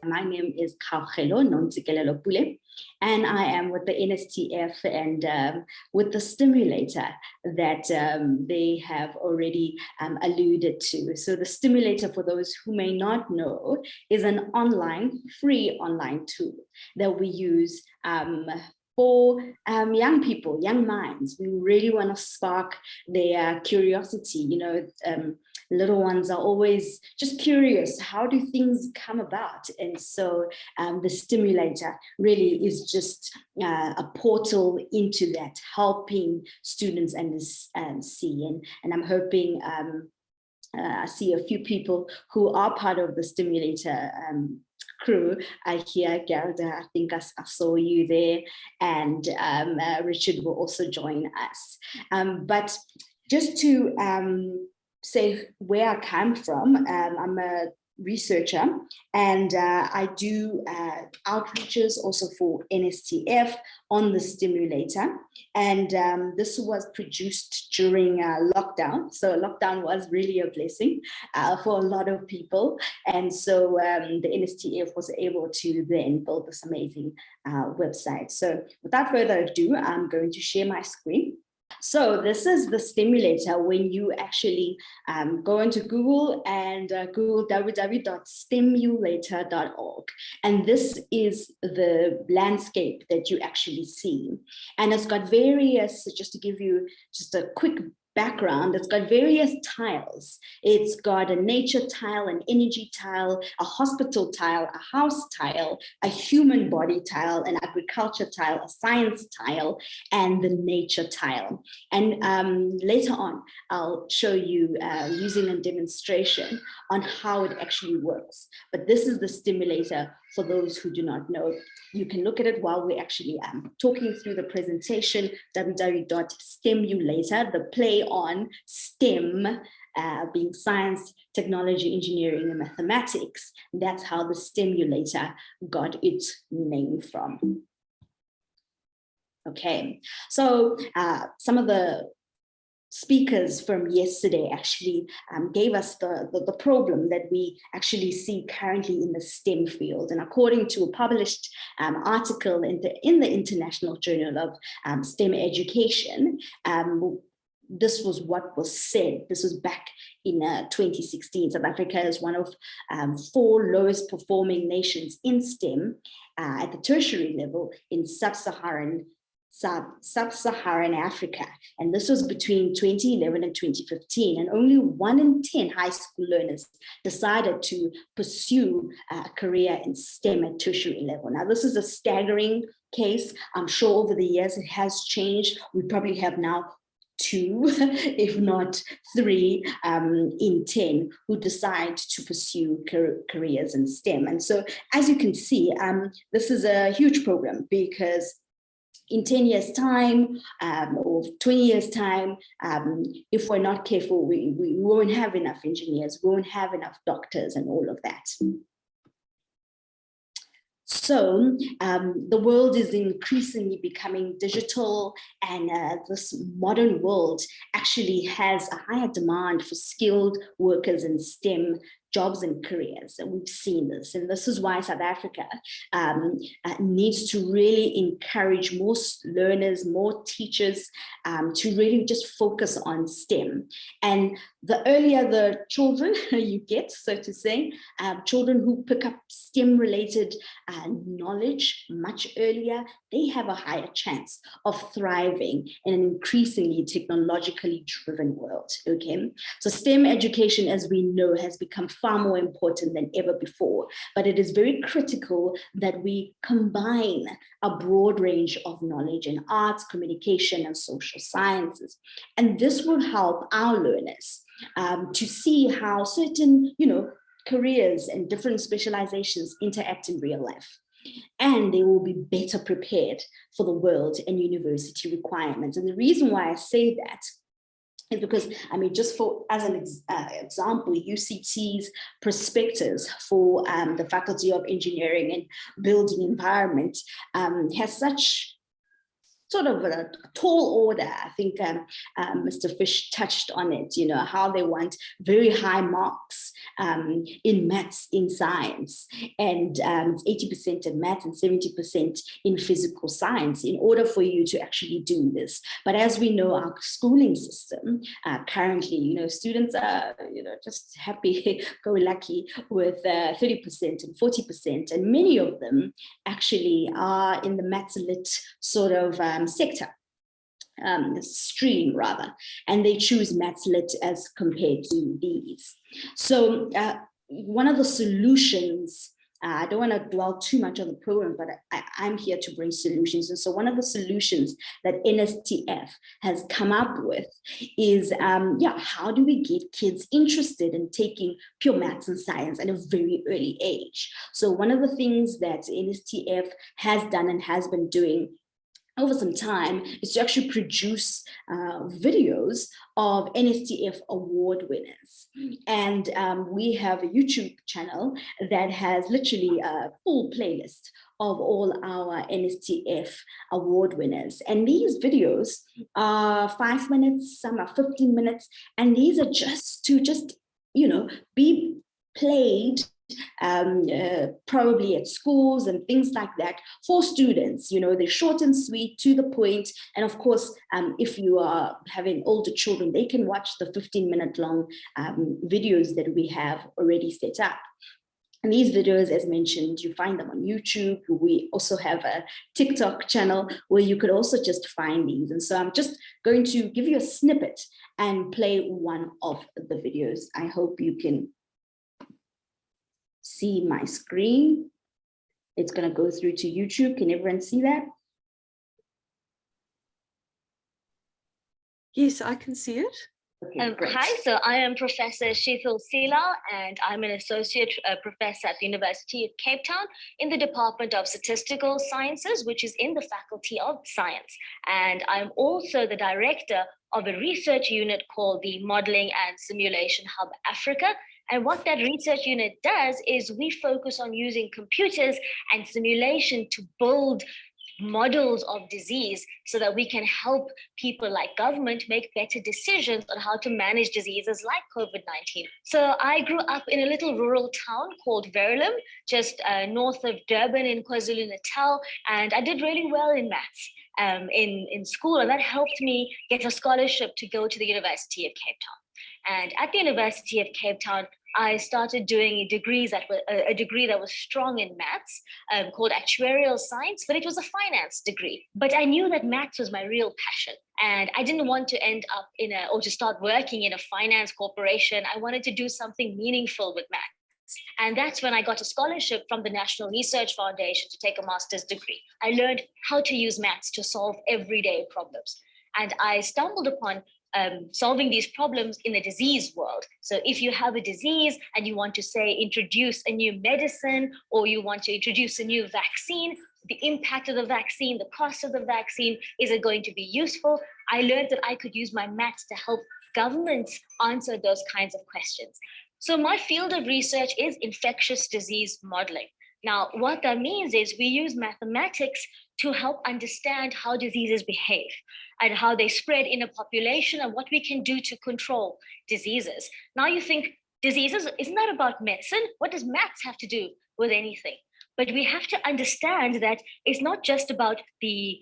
My name is Kgaugelo Pule, and I am with the NSTF and with the STEMulator that they have already alluded to. So the STEMulator, for those who may not know, is an free online tool that we use for young people, young minds. We really want to spark their curiosity. You know, little ones are always just curious. How do things come about? And so the STEMulator really is just a portal into that, helping students see. And I'm hoping I see a few people who are part of the STEMulator crew here. Gerda, I think I saw you there, and Richard will also join us. But just to say where I come from, I'm a researcher, and I do outreaches also for NSTF on the STEMulator, and this was produced during lockdown. So lockdown was really a blessing for a lot of people, and so the NSTF was able to then build this amazing website. So without further ado, I'm going to share my screen. So this is the STEMulator. When you actually go into Google and Google www.stemulator.org, and this is the landscape that you actually see. And it's got various, just to give you just a quick background, it's got various tiles. It's got a nature tile, an energy tile, a hospital tile, a house tile, a human body tile, an agriculture tile, a science tile, and the nature tile. And later on, I'll show you using a demonstration on how it actually works. But this is the STEMulator for those who do not know. You can look at it while we're actually talking through the presentation, www.STEMulator, the play on STEM, being science, technology, engineering, and mathematics. That's how the STEMulator got its name from. Okay, so some of the speakers from yesterday actually gave us the problem that we actually see currently in the STEM field. And according to a published article in the International Journal of STEM Education, this was what was said. This was back in 2016. South Africa is one of 4 lowest performing nations in STEM at the tertiary level in sub-Saharan Africa, and this was between 2011 and 2015, and only 1 in 10 high school learners decided to pursue a career in STEM at tertiary level. Now, this is a staggering case. I'm sure over the years it has changed. We probably have now 2, if not 3 in 10 who decide to pursue careers in STEM. And so, as you can see, this is a huge program, because in 10 years' time or 20 years' time, if we're not careful, we won't have enough engineers, we won't have enough doctors and all of that. So the world is increasingly becoming digital, and this modern world actually has a higher demand for skilled workers in STEM jobs and careers. And we've seen this. And this is why South Africa needs to really encourage more learners, more teachers to really just focus on STEM. And the earlier the children you get, so to say, children who pick up STEM-related knowledge much earlier, they have a higher chance of thriving in an increasingly technologically driven world, okay? So STEM education, as we know, has become far more important than ever before, but it is very critical that we combine a broad range of knowledge in arts, communication, and social sciences. And this will help our learners to see how certain, careers and different specializations interact in real life. And they will be better prepared for the world and university requirements. And the reason why I say that is because, just as an example, UCT's prospectus for the Faculty of Engineering and Building Environment has such sort of a tall order. I think Mr. Fish touched on it, how they want very high marks in maths, in science, and it's 80% in maths and 70% in physical science in order for you to actually do this. But as we know, our schooling system currently, students are, just happy, go lucky with 30% and 40%, and many of them actually are in the maths lit sort of sector. Stream rather, and they choose maths lit as compared to these. So one of the solutions, I don't want to dwell too much on the program, but I'm here to bring solutions. And so one of the solutions that NSTF has come up with is, how do we get kids interested in taking pure maths and science at a very early age? So one of the things that NSTF has done and has been doing over some time is to actually produce videos of NSTF award winners. And we have a YouTube channel that has literally a full playlist of all our NSTF award winners. And these videos are 5 minutes, some are 15 minutes, and these are just to be played probably at schools and things like that for students. They're short and sweet, to the point. And of course, if you are having older children, they can watch the 15-minute long videos that we have already set up. And these videos, as mentioned, you find them on YouTube. We also have a TikTok channel where you could also just find these. And so I'm just going to give you a snippet and play one of the videos. I hope you can see my screen. It's going to go through to YouTube. Can everyone see that? Yes, I can see it. Okay, hi, so I am Professor Shithal Sila, and I'm an associate professor at the University of Cape Town in the Department of Statistical Sciences, which is in the Faculty of Science. And I'm also the director of a research unit called the Modeling and Simulation Hub Africa. And what that research unit does is we focus on using computers and simulation to build models of disease so that we can help people like government make better decisions on how to manage diseases like COVID-19. So I grew up in a little rural town called Redhill, just north of Durban in KwaZulu Natal, and I did really well in maths in school, and that helped me get a scholarship to go to the University of Cape Town. And at the University of Cape Town, I started doing degrees a degree that was strong in maths called actuarial science, but it was a finance degree. But I knew that maths was my real passion, and I didn't want to end up or to start working in a finance corporation. I wanted to do something meaningful with maths. And that's when I got a scholarship from the National Research Foundation to take a master's degree. I learned how to use maths to solve everyday problems. And I stumbled upon solving these problems in the disease world. So if you have a disease and you want to, say, introduce a new medicine, or you want to introduce a new vaccine, the impact of the vaccine, the cost of the vaccine, is it going to be useful? I learned that I could use my maths to help governments answer those kinds of questions. So my field of research is infectious disease modeling. Now, what that means is we use mathematics to help understand how diseases behave and how they spread in a population and what we can do to control diseases. Now you think, diseases, isn't that about medicine? What does maths have to do with anything? But we have to understand that it's not just about the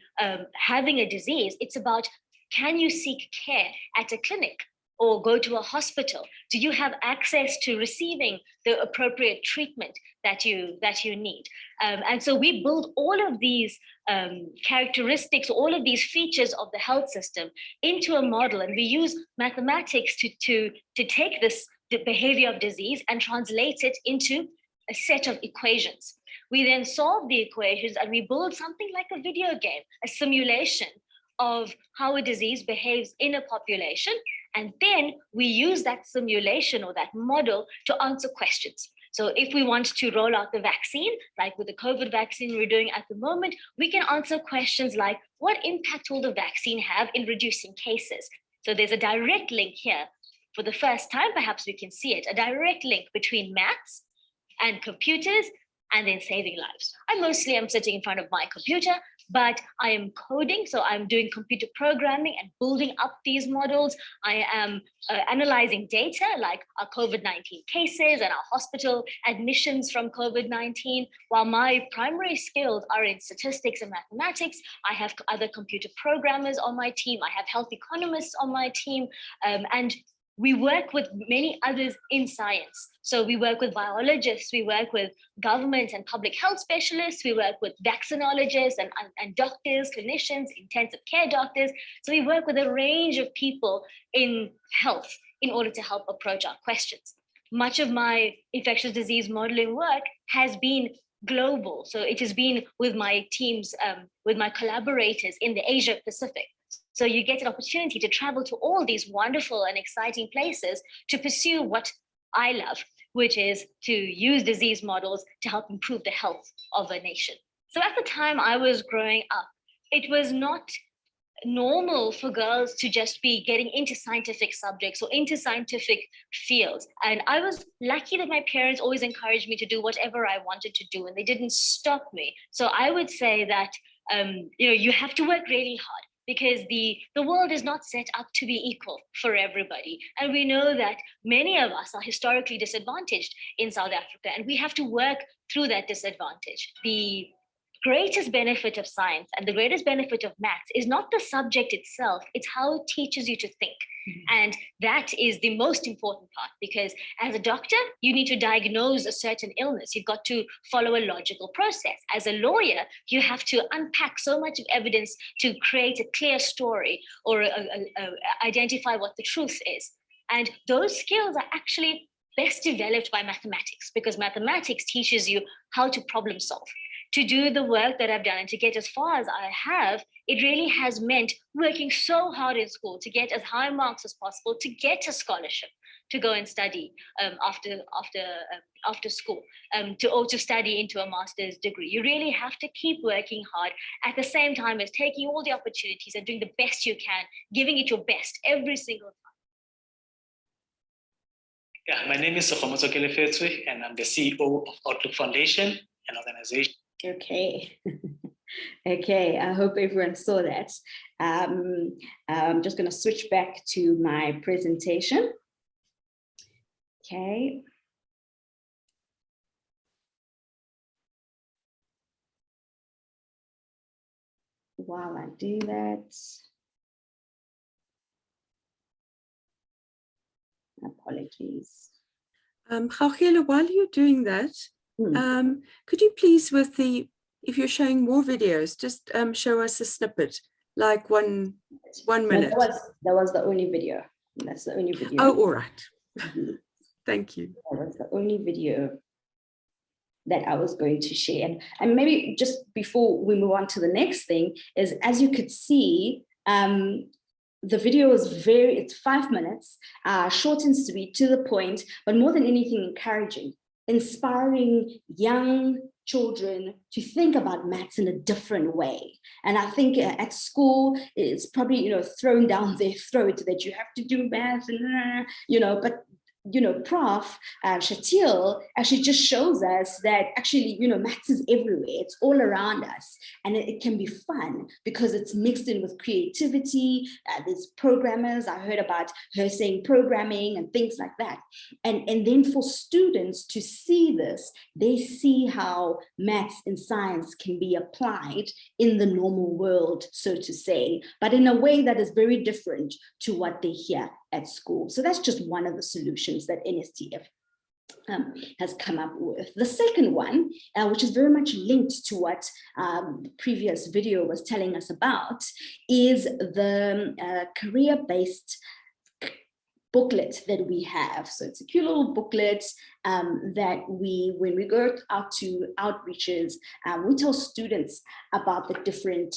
having a disease, it's about, can you seek care at a clinic or go to a hospital? Do you have access to receiving the appropriate treatment that you need? And so we build all of these characteristics, all of these features of the health system into a model, and we use mathematics to take the behavior of disease and translate it into a set of equations. We then solve the equations and we build something like a video game, a simulation of how a disease behaves in a population. And then we use that simulation or that model to answer questions. So if we want to roll out the vaccine, like with the COVID vaccine we're doing at the moment, we can answer questions like, what impact will the vaccine have in reducing cases? So there's a direct link here. For the first time, perhaps we can see it, a direct link between maths and computers, and then saving lives. I mostly am sitting in front of my computer, but I am coding. So I'm doing computer programming and building up these models. I am analyzing data like our COVID-19 cases and our hospital admissions from COVID-19. While my primary skills are in statistics and mathematics, I have other computer programmers on my team. I have health economists on my team, and we work with many others in science. So we work with biologists, we work with government and public health specialists, we work with vaccinologists and doctors, clinicians, intensive care doctors. So we work with a range of people in health in order to help approach our questions. Much of my infectious disease modeling work has been global. So it has been with my teams, with my collaborators in the Asia Pacific. So you get an opportunity to travel to all these wonderful and exciting places to pursue what I love, which is to use disease models to help improve the health of a nation. So at the time I was growing up, it was not normal for girls to just be getting into scientific subjects or into scientific fields. And I was lucky that my parents always encouraged me to do whatever I wanted to do, and they didn't stop me. So I would say that you have to work really hard, because the world is not set up to be equal for everybody. And we know that many of us are historically disadvantaged in South Africa, and we have to work through that disadvantage. The greatest benefit of science and the greatest benefit of maths is not the subject itself, it's how it teaches you to think. And that is the most important part, because as a doctor, you need to diagnose a certain illness. You've got to follow a logical process. As a lawyer, you have to unpack so much of evidence to create a clear story or identify what the truth is. And those skills are actually best developed by mathematics, because mathematics teaches you how to problem solve. To do the work that I've done and to get as far as I have, it really has meant working so hard in school to get as high marks as possible, to get a scholarship, to go and study after school, to study into a master's degree. You really have to keep working hard at the same time as taking all the opportunities and doing the best you can, giving it your best every single time. Yeah, my name is Kgaugelo Pule, and I'm the CEO of Outlook Foundation, an organization. Okay. Okay, I hope everyone saw that. I'm just going to switch back to my presentation. Okay. While I do that, apologies. Kgaugelo, while you're doing that, could you please, if you're showing more videos, just show us a snippet, like one minute. No, that was the only video. That's the only video. Oh, all right. Thank you. That was the only video that I was going to share. And maybe just before we move on to the next thing is, as you could see, the video is it's 5 minutes, short and sweet, to the point, but more than anything, encouraging, inspiring young children to think about maths in a different way. And I think at school, it's probably, thrown down their throat that you have to do maths, and, but Prof. Shatil actually just shows us that actually, maths is everywhere. It's all around us, and it can be fun because it's mixed in with creativity. There's programmers. I heard about her saying programming and things like that. And then for students to see this, they see how maths and science can be applied in the normal world, so to say, but in a way that is very different to what they hear at school. So that's just one of the solutions that NSTF has come up with. The second one, which is very much linked to what the previous video was telling us about, is the career-based booklet that we have. So it's a cute little booklet that when we go out to outreaches, we tell students about the different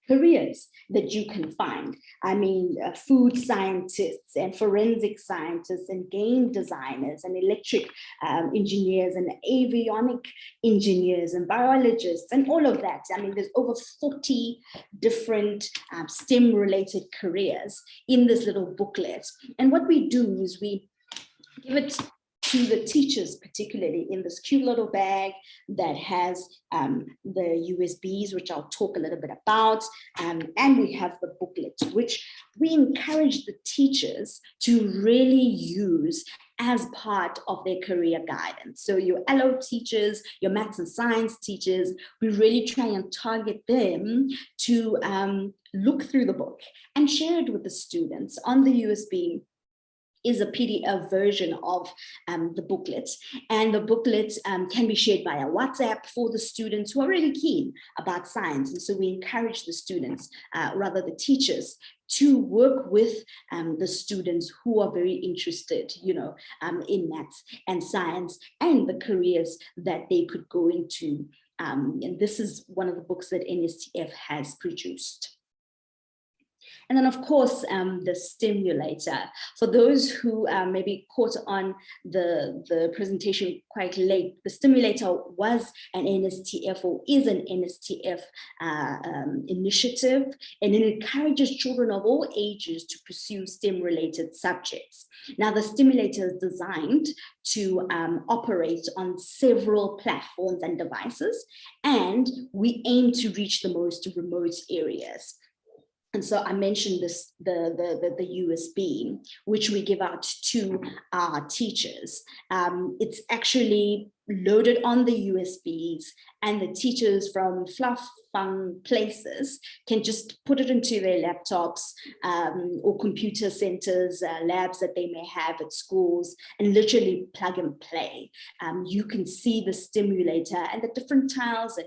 careers that you can find. I mean, food scientists and forensic scientists and game designers and electric engineers and avionic engineers and biologists and all of that. I mean, there's over 40 different STEM related careers in this little booklet. And what we do is we give it to the teachers, particularly in this cute little bag that has the USBs, which I'll talk a little bit about, and we have the booklet, which we encourage the teachers to really use as part of their career guidance. So your LO teachers, your maths and science teachers, we really try and target them to look through the book and share it with the students. On the USB is a PDF version of the booklet, and the booklet can be shared via WhatsApp for the students who are really keen about science. And so we encourage the students, rather the teachers, to work with the students who are very interested, in maths and science and the careers that they could go into. And this is one of the books that NSTF has produced. And then, of course, the STEMulator. For those who maybe caught on the presentation quite late, the STEMulator was an NSTF, or is an NSTF initiative, and it encourages children of all ages to pursue STEM-related subjects. Now, the STEMulator is designed to operate on several platforms and devices, and we aim to reach the most remote areas. And so I mentioned this, the USB, which we give out to our teachers. It's actually loaded on the USBs, and the teachers from far-flung places can just put it into their laptops or computer centers, labs that they may have at schools, and literally plug and play. You can see the STEMulator and the different tiles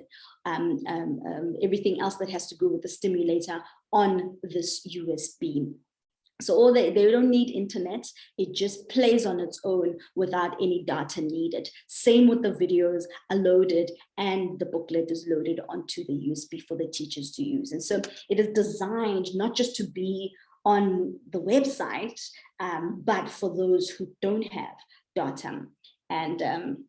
and everything else that has to go with the STEMulator on this USB. So they don't need internet, it just plays on its own without any data needed. Same with the videos are loaded, and the booklet is loaded onto the USB for the teachers to use. And so it is designed not just to be on the website, but for those who don't have data. And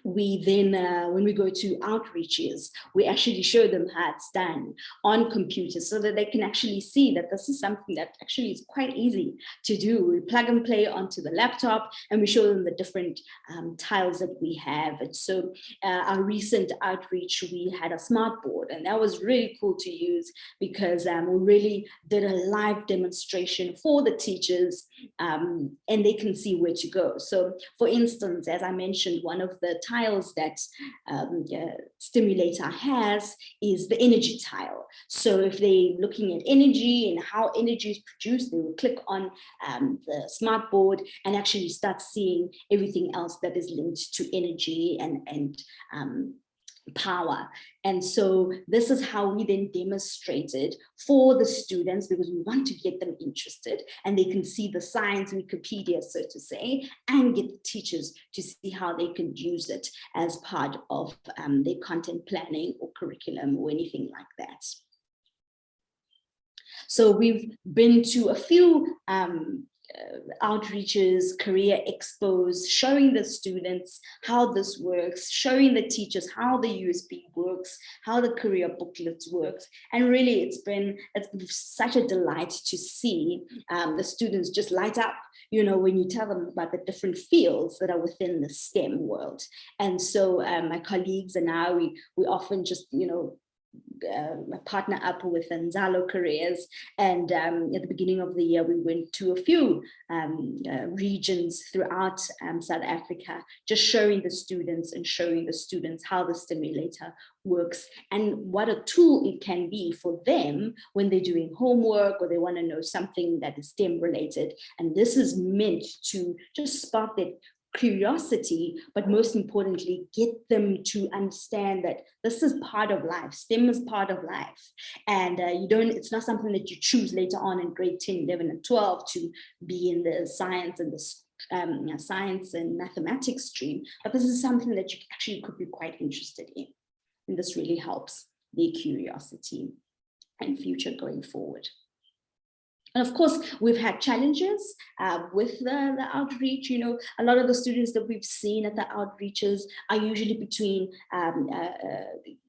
we then, when we go to outreaches, we actually show them how it's done on computers so that they can actually see that this is something that actually is quite easy to do. We plug and play onto the laptop, and we show them the different tiles that we have. And so our recent outreach, we had a smart board, and that was really cool to use because we really did a live demonstration for the teachers, and they can see where to go. So for instance, as I mentioned, one of the tiles that STEMulator has is the energy tile. So if they're looking at energy and how energy is produced, they will click on the smart board and actually start seeing everything else that is linked to energy and power. And so this is how we then demonstrated for the students, because we want to get them interested and they can see the science Wikipedia, so to say, and get the teachers to see how they can use it as part of their content planning or curriculum or anything like that. So we've been to a few outreaches, career expos, showing the students how this works, showing the teachers how the USB works, how the career booklets works. And really it's been such a delight to see the students just light up, when you tell them about the different fields that are within the STEM world. And so my colleagues and I, we often just, partner up with Nzalo Careers, and at the beginning of the year we went to a few regions throughout South Africa, just showing the students how the STEMulator works and what a tool it can be for them when they're doing homework or they want to know something that is STEM related. And this is meant to just spark that curiosity, but most importantly, get them to understand that this is part of life. STEM is part of life. And it's not something that you choose later on in grade 10, 11, and 12 to be in the science and the science and mathematics stream, but this is something that you actually could be quite interested in. And this really helps their curiosity and future going forward. And of course, we've had challenges with the outreach. A lot of the students that we've seen at the outreaches are usually between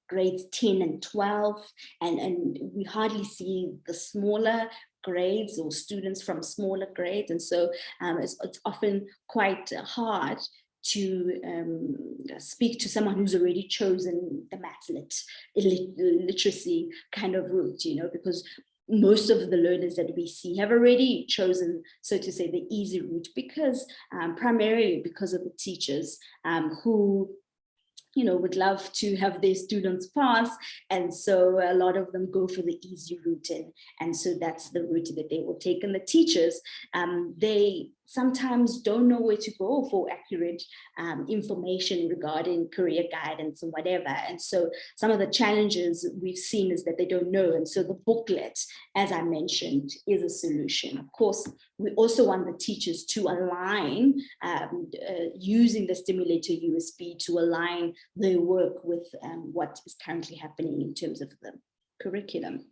grades 10 and 12, and we hardly see the smaller grades or students from smaller grades. And so it's often quite hard to speak to someone who's already chosen the maths literacy kind of route, you know, because most of the learners that we see have already chosen, so to say, the easy route, because primarily because of the teachers who, you know, would love to have their students pass. And so a lot of them go for the easy route. And so that's the route that they will take. And the teachers, they sometimes don't know where to go for accurate information regarding career guidance and whatever. And so some of the challenges we've seen is that they don't know. And so the booklet, as I mentioned, is a solution. Of course, we also want the teachers to align using the STEMulator USB to align their work with what is currently happening in terms of the curriculum.